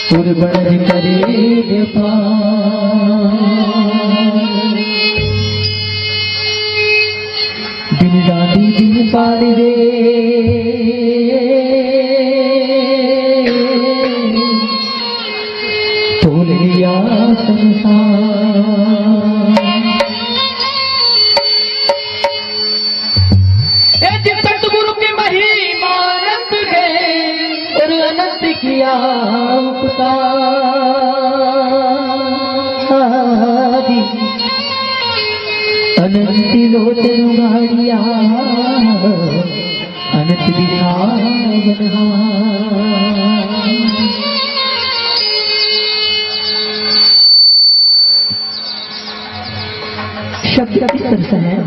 कुर्बान करे दिन दादी दिन पाल रे तोल लिया संसार। सतगुरु की महिमा अनंत है और अनंत किया अनंत लोचन गाड़िया अनंत दिशा शब्द का दर्शन है।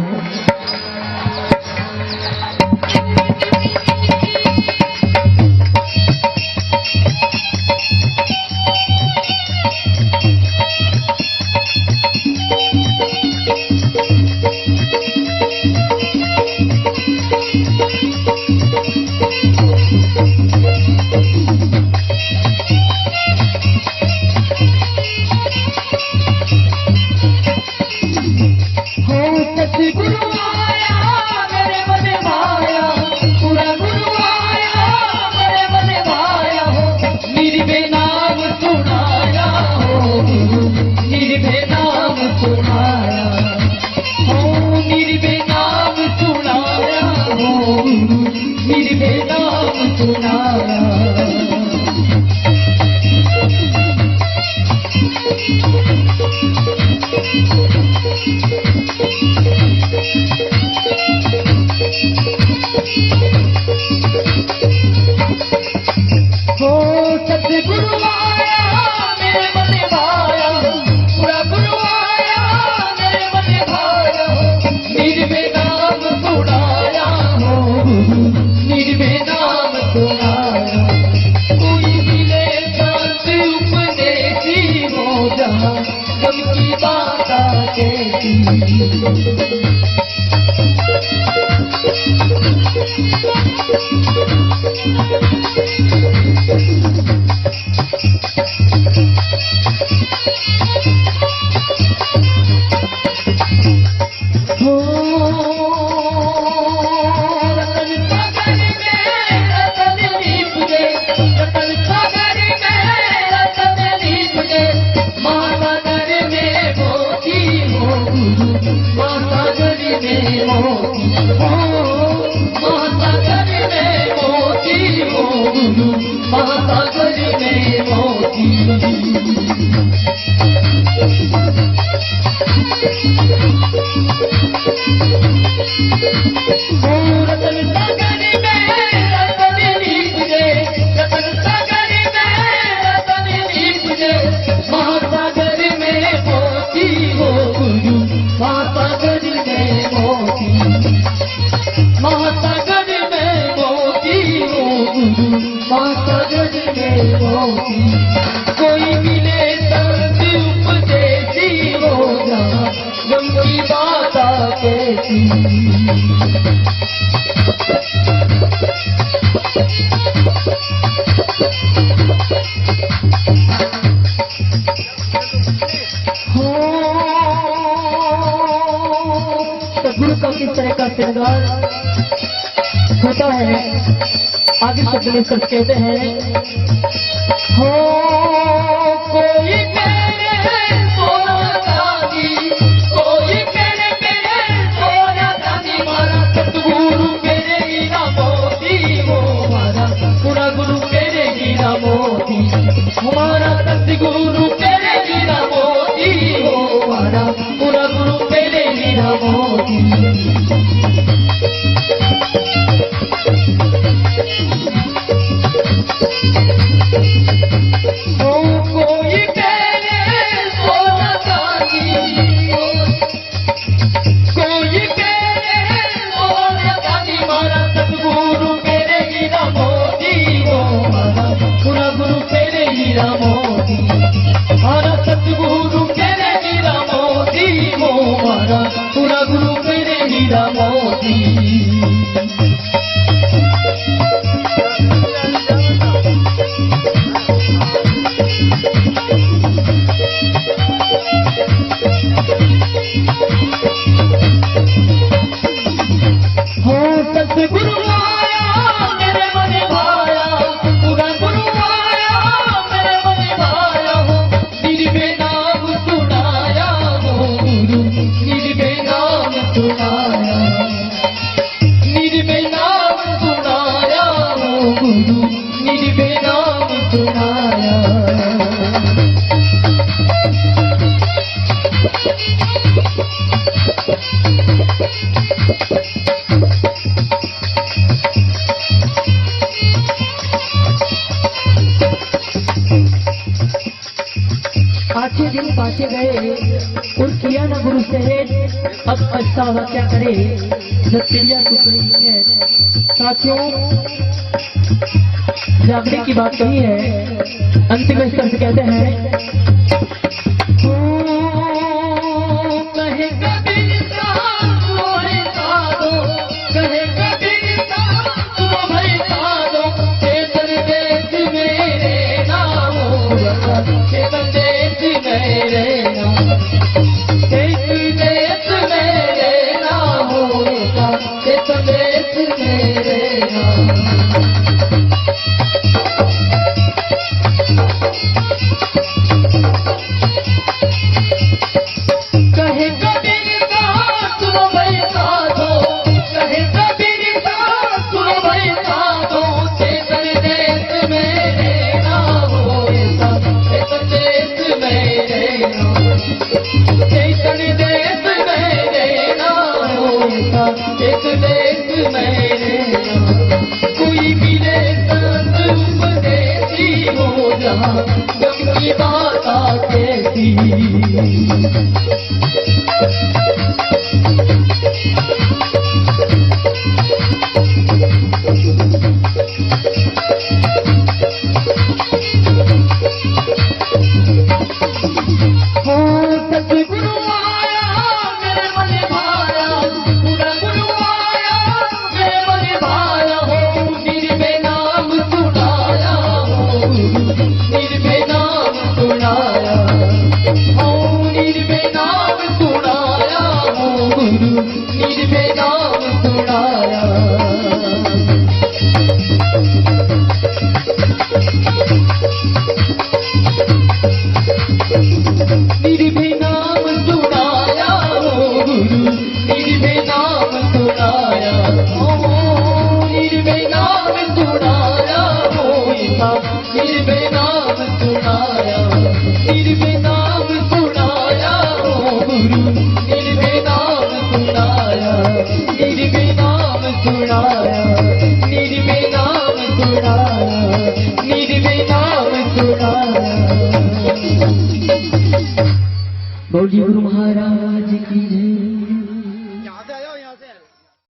कोई मिले तब उपदेशी हो जा गम की बात कैसी। गुरु का किस तरह का श्रृंगार होता है आगे शब्द में सब कहते हैं। हो कोई मेरे सोना चांदी, कोई मेरे सोना चांदी, मारा सतगुरु मेरे हीरा मोती हो, मारा पूरा गुरु मेरे हीरा मोती, हमारा सतगुरु मेरे हीरा मोती हो, मारा पूरा गुरु मेरे हीरा मोती। पूरा गुरु मेरे हीरा मोती। अच्छे दिन पाछे गए और किया ना गुरु से, अब पछतावा क्या करे जब चिड़िया टूट गई है। साथियों, जागने की बात कही है, अंतिम स्तर से कहते हैं कोई मिले उपदेशी हो जहाँ जग की बात कैसी। निर्भय नाम सुनाया, निर्भय